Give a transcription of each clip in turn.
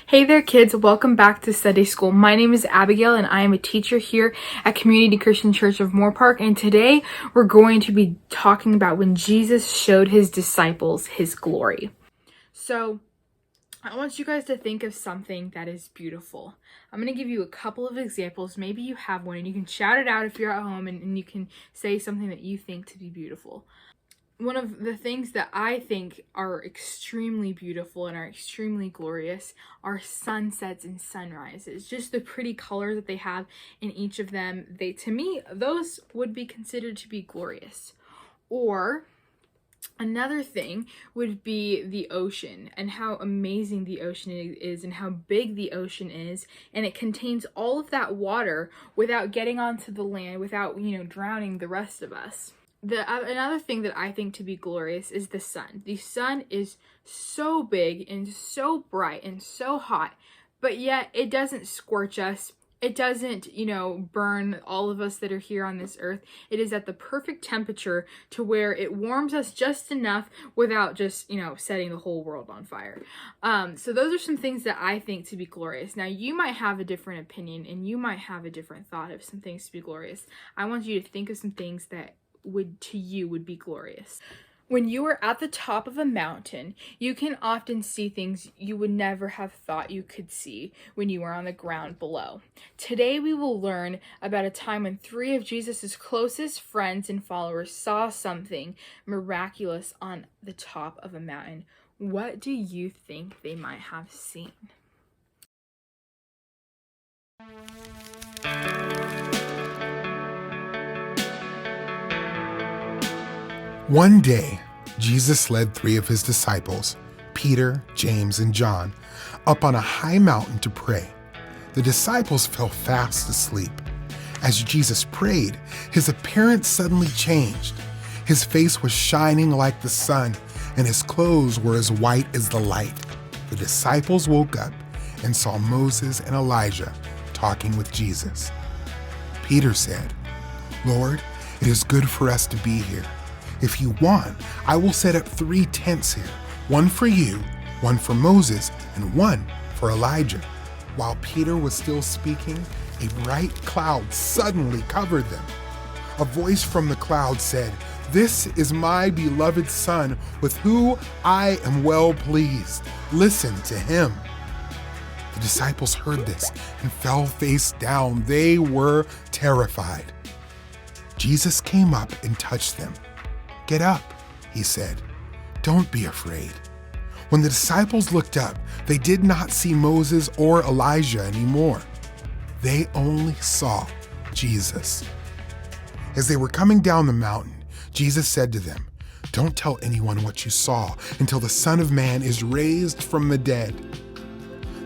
Hey there kids, welcome back to Sunday School. My name is Abigail and I am a teacher here at Community Christian Church of Moore Park, and today we're going to be talking about when Jesus showed his disciples his glory. So I want you guys to think of something that is beautiful. I'm going to give you a couple of examples. Maybe you have one and you can shout it out if you're at home and you can say something that you think to be beautiful. One of the things that I think are extremely beautiful and are extremely glorious are sunsets and sunrises. Just the pretty colors that they have in each of them. To me, those would be considered to be glorious. Or another thing would be the ocean and how amazing the ocean is and how big the ocean is, and it contains all of that water without getting onto the land, without, drowning the rest of us. Another thing that I think to be glorious is the sun. The sun is so big and so bright and so hot, but yet it doesn't scorch us. It doesn't, burn all of us that are here on this earth. It is at the perfect temperature to where it warms us just enough without just, setting the whole world on fire. So those are some things that I think to be glorious. Now, you might have a different opinion and you might have a different thought of some things to be glorious. I want you to think of some things that would be glorious. When you are at the top of a mountain, you can often see things you would never have thought you could see when you were on the ground below. Today we will learn about a time when 3 of Jesus' closest friends and followers saw something miraculous on the top of a mountain. What do you think they might have seen? One day, Jesus led 3 of his disciples, Peter, James, and John, up on a high mountain to pray. The disciples fell fast asleep. As Jesus prayed, his appearance suddenly changed. His face was shining like the sun, and his clothes were as white as the light. The disciples woke up and saw Moses and Elijah talking with Jesus. Peter said, "Lord, it is good for us to be here. If you want, I will set up 3 tents here, one for you, one for Moses, and one for Elijah." While Peter was still speaking, a bright cloud suddenly covered them. A voice from the cloud said, "This is my beloved Son, with whom I am well pleased. Listen to him." The disciples heard this and fell face down. They were terrified. Jesus came up and touched them. "Get up," he said. "Don't be afraid." When the disciples looked up, they did not see Moses or Elijah anymore. They only saw Jesus. As they were coming down the mountain, Jesus said to them, "Don't tell anyone what you saw until the Son of Man is raised from the dead."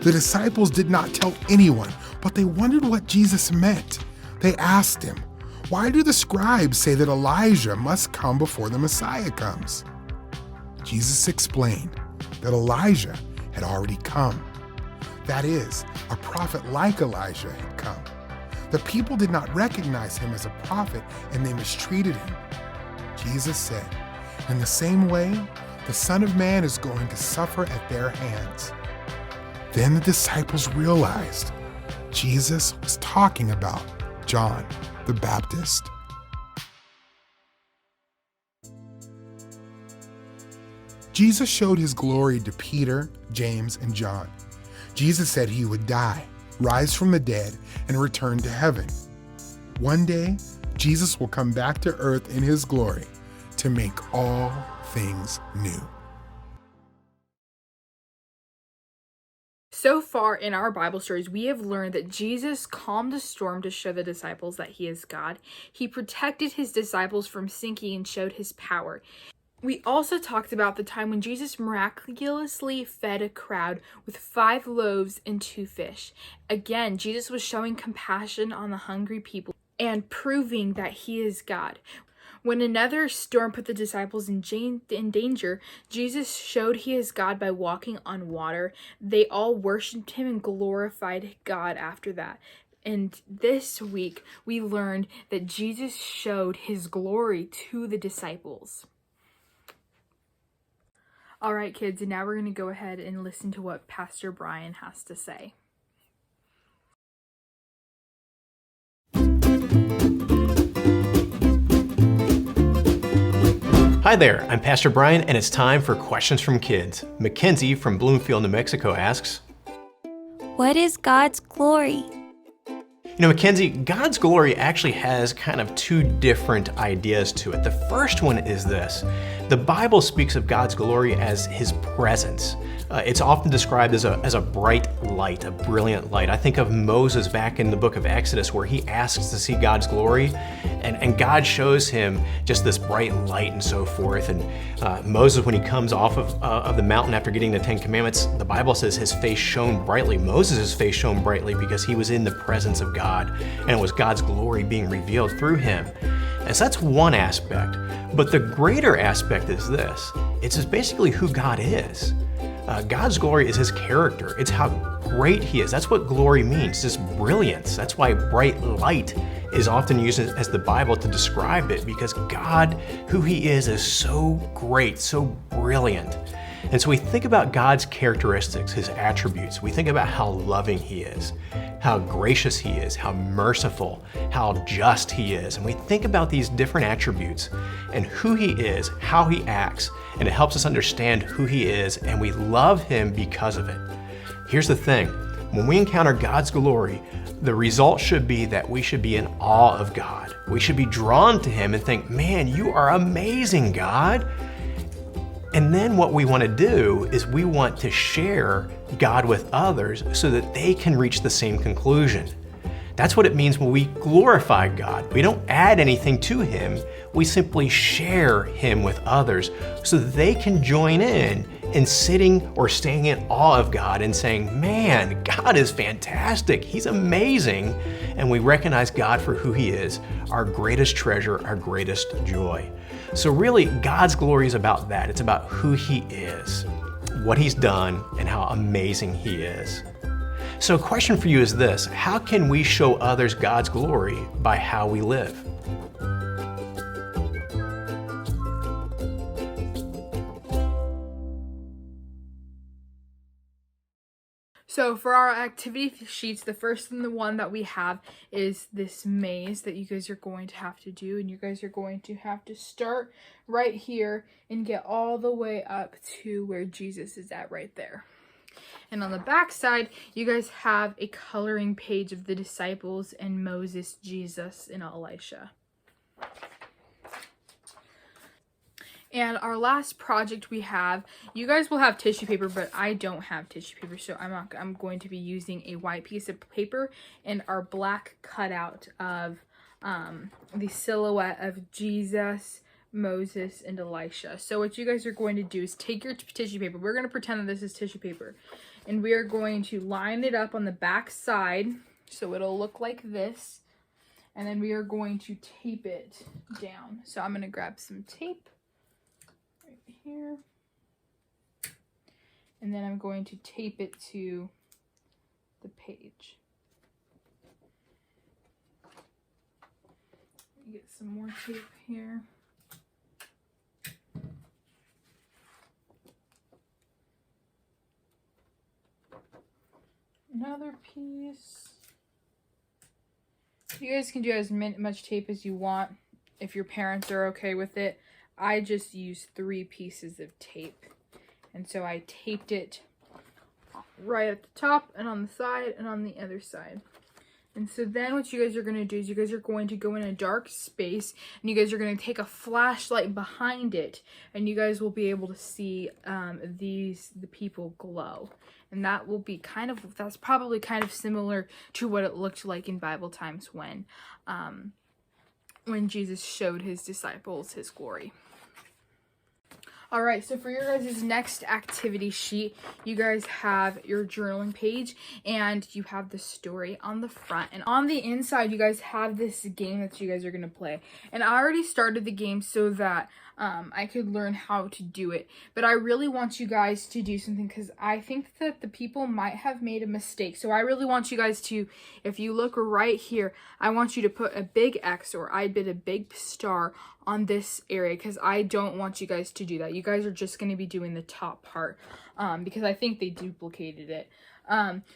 The disciples did not tell anyone, but they wondered what Jesus meant. They asked him, "Why do the scribes say that Elijah must come before the Messiah comes?" Jesus explained that Elijah had already come. That is, a prophet like Elijah had come. The people did not recognize him as a prophet and they mistreated him. Jesus said, "In the same way, the Son of Man is going to suffer at their hands." Then the disciples realized Jesus was talking about John the Baptist. Jesus showed his glory to Peter, James, and John. Jesus said he would die, rise from the dead, and return to heaven. One day, Jesus will come back to earth in his glory to make all things new. So far in our Bible stories, we have learned that Jesus calmed a storm to show the disciples that he is God. He protected his disciples from sinking and showed his power. We also talked about the time when Jesus miraculously fed a crowd with 5 loaves and 2 fish. Again, Jesus was showing compassion on the hungry people and proving that he is God. When another storm put the disciples in danger, Jesus showed he is God by walking on water. They all worshiped him and glorified God after that. And this week, we learned that Jesus showed his glory to the disciples. All right, kids, and now we're going to go ahead and listen to what Pastor Brian has to say. Hi there, I'm Pastor Brian, and it's time for Questions from Kids. Mackenzie from Bloomfield, New Mexico asks, what is God's glory? You know, Mackenzie, God's glory actually has kind of two different ideas to it. The first one is this. The Bible speaks of God's glory as His presence. It's often described as a bright light, a brilliant light. I think of Moses back in the book of Exodus where he asks to see God's glory, and God shows him just this bright light and so forth. And Moses, when he comes off of the mountain after getting the Ten Commandments, the Bible says his face shone brightly. Moses' face shone brightly because he was in the presence of God, and it was God's glory being revealed through him. And so that's one aspect. But the greater aspect is this. It's just basically who God is. God's glory is His character. It's how great He is. That's what glory means, this brilliance. That's why bright light is often used as the Bible to describe it, because God, who He is so great, so brilliant. And so we think about God's characteristics, His attributes. We think about how loving He is, how gracious He is, how merciful, how just He is. And we think about these different attributes and who He is, how He acts, and it helps us understand who He is, and we love Him because of it. Here's the thing. When we encounter God's glory, the result should be that we should be in awe of God. We should be drawn to Him and think, man, you are amazing, God. And then what we want to do is we want to share God with others so that they can reach the same conclusion. That's what it means when we glorify God. We don't add anything to Him. We simply share Him with others so that they can join in sitting or staying in awe of God and saying, man, God is fantastic. He's amazing. And we recognize God for who He is, our greatest treasure, our greatest joy. So really, God's glory is about that. It's about who He is, what He's done, and how amazing He is. So a question for you is this: how can we show others God's glory by how we live? So for our activity sheets, the first one that we have is this maze that you guys are going to have to do. And you guys are going to have to start right here and get all the way up to where Jesus is at right there. And on the back side, you guys have a coloring page of the disciples and Moses, Jesus, and Elisha. And our last project we have, you guys will have tissue paper, but I don't have tissue paper, so I'm going to be using a white piece of paper and our black cutout of the silhouette of Jesus, Moses, and Elisha. So what you guys are going to do is take your tissue paper. We're going to pretend that this is tissue paper. And we are going to line it up on the back side so it'll look like this. And then we are going to tape it down. So I'm going to grab some tape right here. And then I'm going to tape it to the page. Get some more tape here. Another piece. You guys can do as much tape as you want if your parents are okay with it. I just used 3 pieces of tape. And so I taped it right at the top and on the side and on the other side. And so then what you guys are going to do is you guys are going to go in a dark space and you guys are going to take a flashlight behind it and you guys will be able to see the people glow. And that will be that's probably kind of similar to what it looked like in Bible times when Jesus showed His disciples His glory. All right, so for your guys' next activity sheet, you guys have your journaling page and you have the story on the front. And on the inside, you guys have this game that you guys are going to play. And I already started the game so that I could learn how to do it. But I really want you guys to do something because I think that the people might have made a mistake. So I really want you guys to, if you look right here, I want you to put a big X, or I did a big star on this area, because I don't want you guys to do that. You guys are just going to be doing the top part because I think they duplicated it.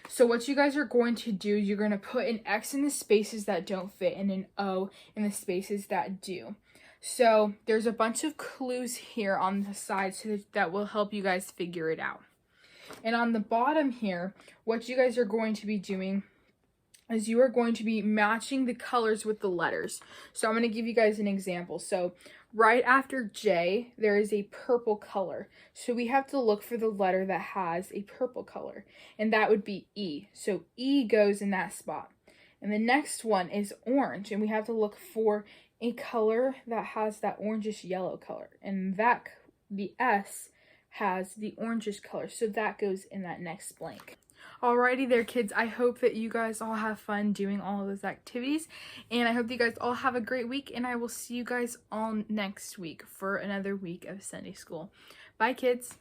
So what you guys are going to do, you're going to put an X in the spaces that don't fit and an O in the spaces that do. So there's a bunch of clues here on the side so that will help you guys figure it out. And on the bottom here, what you guys are going to be doing is you are going to be matching the colors with the letters. So I'm going to give you guys an example. So right after J, there is a purple color. So we have to look for the letter that has a purple color, and that would be E. So E goes in that spot. And the next one is orange, and we have to look for a color that has that orangish yellow color, and that the S has the orangish color, so that goes in that next blank. Alrighty there, kids. I hope that you guys all have fun doing all of those activities, and I hope you guys all have a great week, and I will see you guys all next week for another week of Sunday school. Bye, kids.